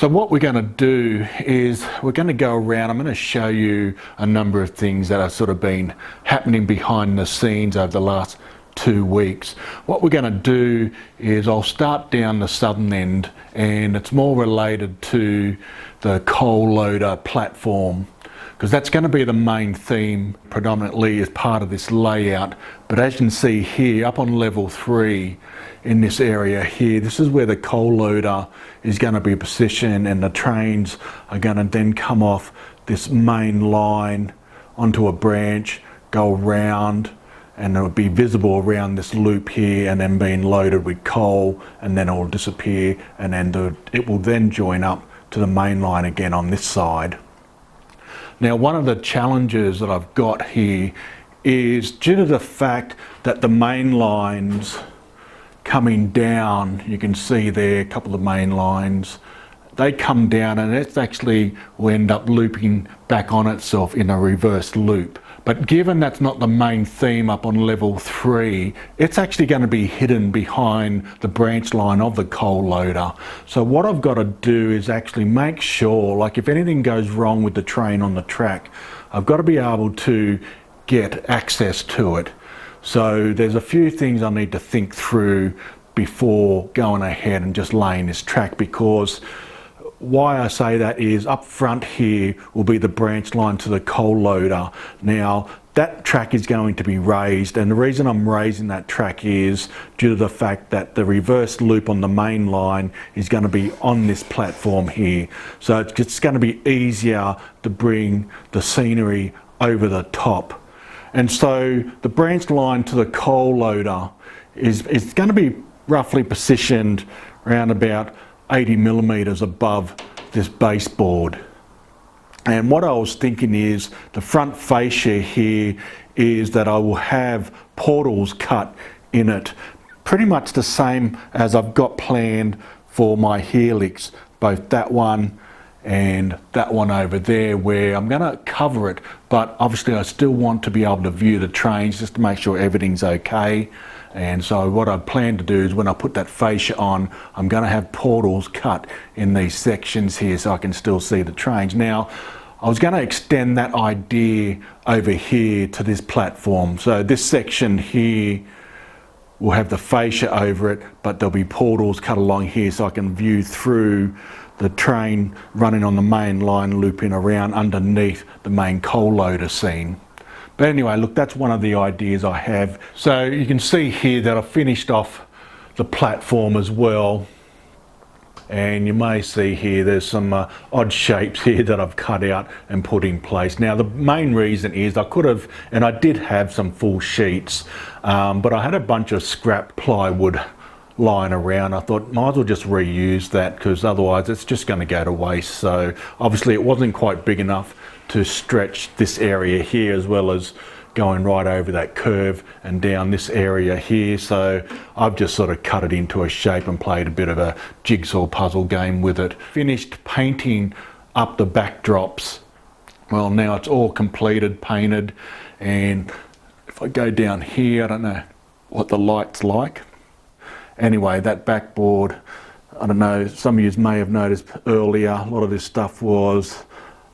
So what we're going to do is we're going to go around. I'm going to show you a number of things that have sort of been happening behind the scenes over the last 2 weeks. What we're going to do is I'll start down the southern end, and it's more related to the coal loader platform, because that's going to be the main theme predominantly as part of this layout. But as you can see here, up on level 3 in this area here, this is where the coal loader is going to be positioned, and the trains are going to then come off this main line onto a branch, go around, and it'll be visible around this loop here, and then being loaded with coal, and then it will disappear, and then it will then join up to the main line again on this side. Now, one of the challenges that I've got here is due to the fact that the main lines coming down, you can see there a couple of main lines, they come down and it actually will end up looping back on itself in a reverse loop. But given that's not the main theme up on level 3, it's actually going to be hidden behind the branch line of the coal loader. So what I've got to do is actually make sure, like if anything goes wrong with the train on the track, I've got to be able to get access to it. So there's a few things I need to think through before going ahead and just laying this track, because why I say that is up front here will be the branch line to the coal loader. Now that track is going to be raised, and the reason I'm raising that track is due to the fact that the reverse loop on the main line is going to be on this platform here. So it's going to be easier to bring the scenery over the top. And so the branch line to the coal loader is going to be roughly positioned around about 80 millimeters above this baseboard. And what I was thinking is the front fascia here is that I will have portals cut in it, pretty much the same as I've got planned for my helix, both that one and that one over there, where I'm going to cover it, but obviously I still want to be able to view the trains just to make sure everything's okay. And so what I plan to do is when I put that fascia on, I'm going to have portals cut in these sections here so I can still see the trains. Now, I was going to extend that idea over here to this platform. So this section here will have the fascia over it, but there'll be portals cut along here so I can view through the train running on the main line, looping around underneath the main coal loader scene. But anyway, look, that's one of the ideas I have. So you can see here that I've finished off the platform as well. And you may see here there's some odd shapes here that I've cut out and put in place. Now the main reason is I could have, and I did have some full sheets, but I had a bunch of scrap plywood lying around. I thought might as well just reuse that, because otherwise it's just going to go to waste. So obviously it wasn't quite big enough to stretch this area here, as well as going right over that curve and down this area here. So I've just sort of cut it into a shape and played a bit of a jigsaw puzzle game with it. Finished painting up the backdrops. Well, now it's all completed, painted, and if I go down here, I don't know what the light's like. Anyway, that backboard, I don't know, some of you may have noticed earlier, a lot of this stuff was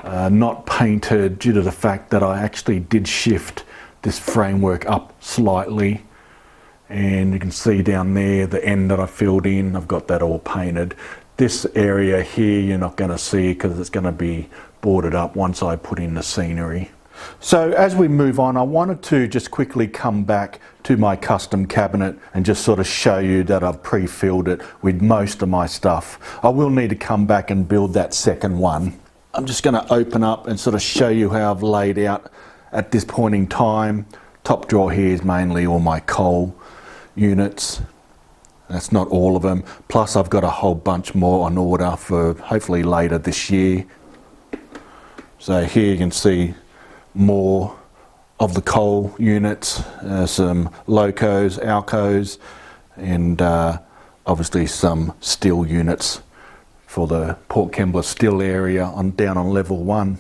not painted due to the fact that I actually did shift this framework up slightly, and you can see down there the end that I filled in, I've got that all painted. This area here you're not going to see because it's going to be boarded up once I put in the scenery. So as we move on, I wanted to just quickly come back to my custom cabinet and just sort of show you that I've pre-filled it with most of my stuff. I will need to come back and build that second one. I'm just going to open up and sort of show you how I've laid out at this point in time. Top drawer here is mainly all my coal units. That's not all of them. Plus I've got a whole bunch more on order for hopefully later this year. So here you can see more of the coal units, some locos, alcos, and obviously some steel units for the Port Kembla steel area down on level 1.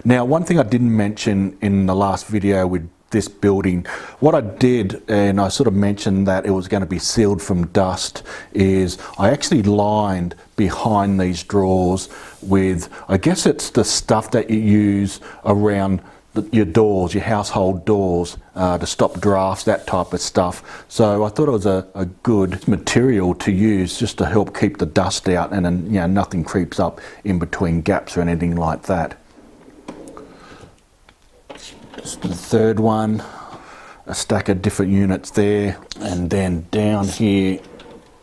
Now, one thing I didn't mention in the last video with this building. What I did, and I sort of mentioned that it was going to be sealed from dust, is I actually lined behind these drawers with, I guess it's the stuff that you use around your doors, your household doors, to stop drafts, that type of stuff. So I thought it was a good material to use just to help keep the dust out, and then, you know, nothing creeps up in between gaps or anything like that. The third one, a stack of different units there, and then down here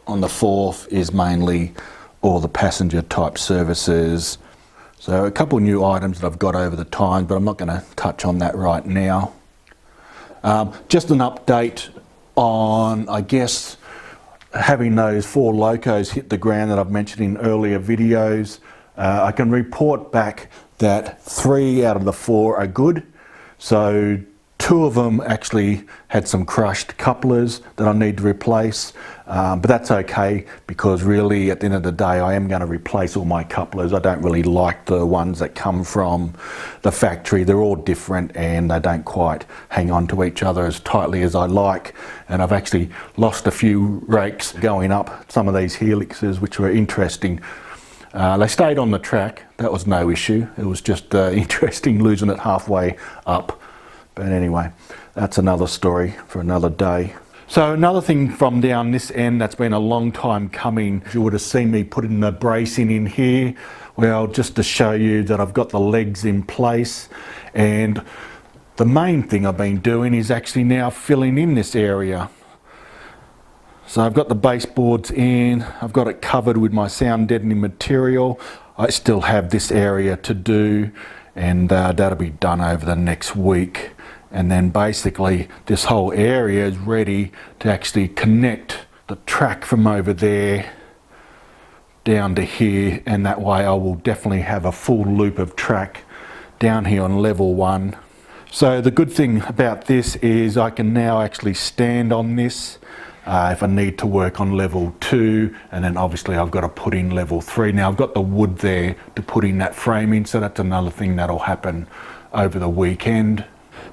on the fourth is mainly all the passenger type services. So a couple of new items that I've got over the time, but I'm not going to touch on that right now. Just an update on, I guess, having those 4 locos hit the ground that I've mentioned in earlier videos. I can report back that 3 out of the 4 are good. So 2 of them actually had some crushed couplers that I need to replace, but that's okay, because really at the end of the day I am going to replace all my couplers. I don't really like the ones that come from the factory. They're all different and they don't quite hang on to each other as tightly as I like, and I've actually lost a few rakes going up some of these helixes, which were interesting. They stayed on the track, that was no issue. It was just interesting losing it halfway up. But anyway, that's another story for another day. So another thing from down this end that's been a long time coming, you would have seen me putting the bracing in here. Well, just to show you that I've got the legs in place, and the main thing I've been doing is actually now filling in this area. So I've got the baseboards in, I've got it covered with my sound deadening material. I still have this area to do, and that'll be done over the next week. And then basically this whole area is ready to actually connect the track from over there down to here, and that way I will definitely have a full loop of track down here on level 1. So the good thing about this is I can now actually stand on this if I need to work on level 2, and then obviously I've got to put in level 3. Now I've got the wood there to put in that framing, so that's another thing that'll happen over the weekend.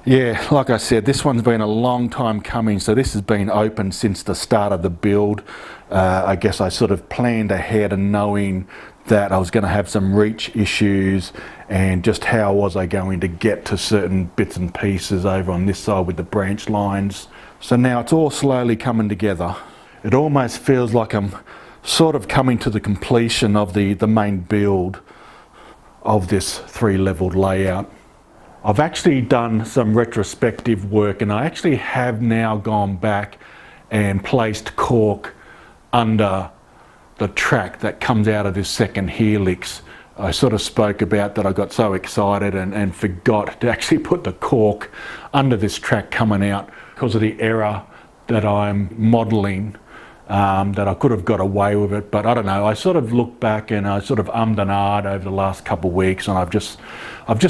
Yeah, like I said, this one's been a long time coming, so this has been open since the start of the build. I guess I sort of planned ahead and knowing that I was going to have some reach issues, and just how was I going to get to certain bits and pieces over on this side with the branch lines. So now it's all slowly coming together. It almost feels like I'm sort of coming to the completion of the main build of this 3-leveled layout. I've actually done some retrospective work, and I actually have now gone back and placed cork under the track that comes out of this second helix. I sort of spoke about that I got so excited and forgot to actually put the cork under this track coming out because of the error that I'm modelling, that I could have got away with it, but I don't know. I sort of looked back and I sort of ummed and ahed over the last couple of weeks, and I've just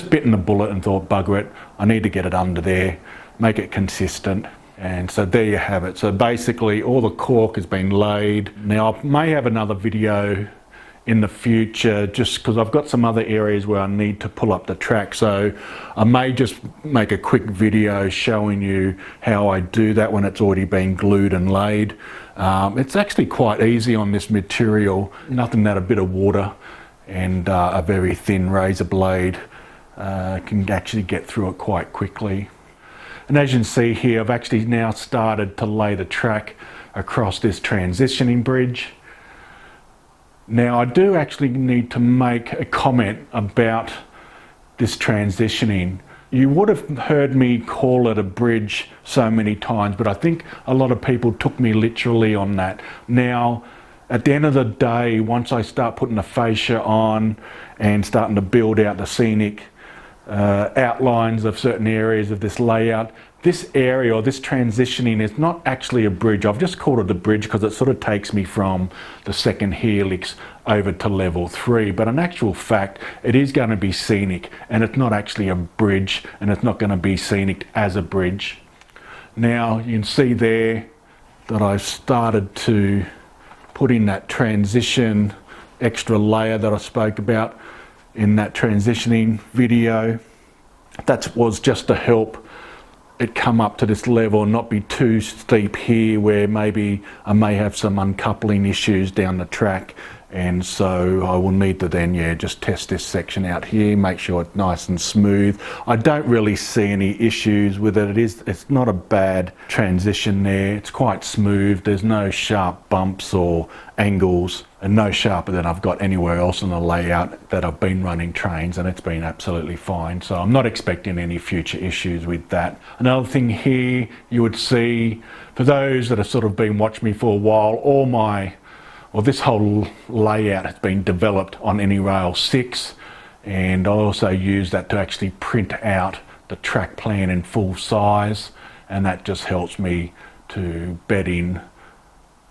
bitten the bullet and thought, bugger it, I need to get it under there, make it consistent. And so there you have it. So basically all the cork has been laid. Now I may have another video in the future, just because I've got some other areas where I need to pull up the track, so I may just make a quick video showing you how I do that when it's already been glued and laid. It's actually quite easy on this material, nothing that a bit of water and a very thin razor blade can actually get through it quite quickly. And as you can see here, I've actually now started to lay the track across this transitioning bridge. Now I do actually need to make a comment about this transitioning. You would have heard me call it a bridge so many times, but I think a lot of people took me literally on that. Now, at the end of the day, once I start putting the fascia on and starting to build out the scenic outlines of certain areas of this layout, this area or this transitioning is not actually a bridge. I've just called it a bridge because it sort of takes me from the second helix over to level 3, but in actual fact it is going to be scenic, and it's not actually a bridge, and it's not going to be scenic as a bridge. Now you can see there that I've started to put in that transition extra layer that I spoke about in that transitioning video. That was just to help it come up to this level and not be too steep here where maybe I may have some uncoupling issues down the track. And so I will need to then, just test this section out here, make sure it's nice and smooth. I don't really see any issues with it. It's not a bad transition there. It's quite smooth. There's no sharp bumps or angles, and no sharper than I've got anywhere else in the layout that I've been running trains, and it's been absolutely fine. So I'm not expecting any future issues with that. Another thing here you would see, for those that have sort of been watching me for a while, this whole layout has been developed on Anyrail 6, and I also use that to actually print out the track plan in full size, and that just helps me to bed in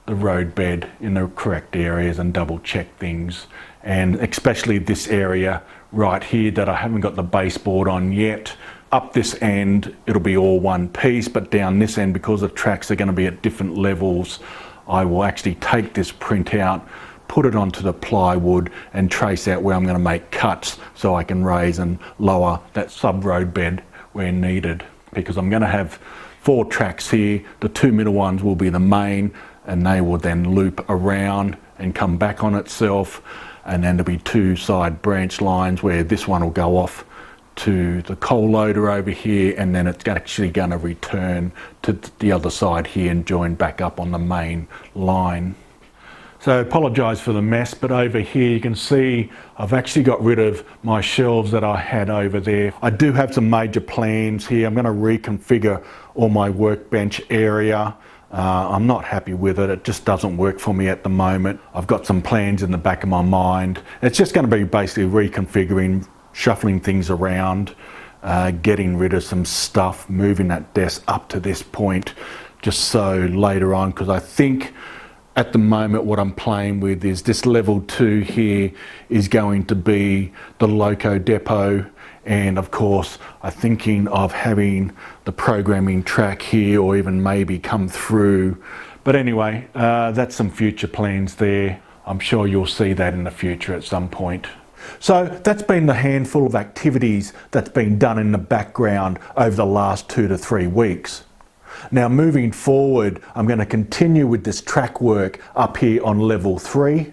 the road bed in the correct areas and double check things. And especially this area right here that I haven't got the baseboard on yet. Up this end it'll be all one piece, but down this end, because the tracks are going to be at different levels, I will actually take this print out, put it onto the plywood and trace out where I'm going to make cuts so I can raise and lower that sub-road bed where needed. Because I'm going to have 4 tracks here. The 2 middle ones will be the main, and they will then loop around and come back on itself. And then there'll be 2 side branch lines where this one will go off to the coal loader over here, and then it's actually going to return to the other side here and join back up on the main line. So I apologise for the mess, but over here you can see I've actually got rid of my shelves that I had over there. I do have some major plans here. I'm going to reconfigure all my workbench area. I'm not happy with it. It just doesn't work for me at the moment. I've got some plans in the back of my mind. It's just going to be basically reconfiguring, shuffling things around, getting rid of some stuff, moving that desk up to this point, just so later on, because I think at the moment what I'm playing with is this level 2 here is going to be the loco depot, and of course I'm thinking of having the programming track here, or even maybe come through. But anyway, that's some future plans there. I'm sure you'll see that in the future at some point. So that's been the handful of activities that's been done in the background over the last 2 to 3 weeks. Now moving forward, I'm going to continue with this track work up here on level 3.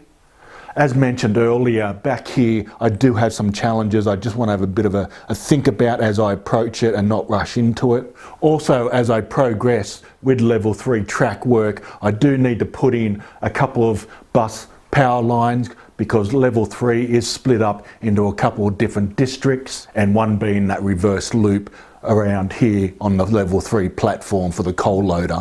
As mentioned earlier, back here I do have some challenges. I just want to have a bit of a think about as I approach it and not rush into it. Also, as I progress with level 3 track work, I do need to put in a couple of bus power lines, because level 3 is split up into a couple of different districts, and one being that reverse loop around here on the level 3 platform for the coal loader.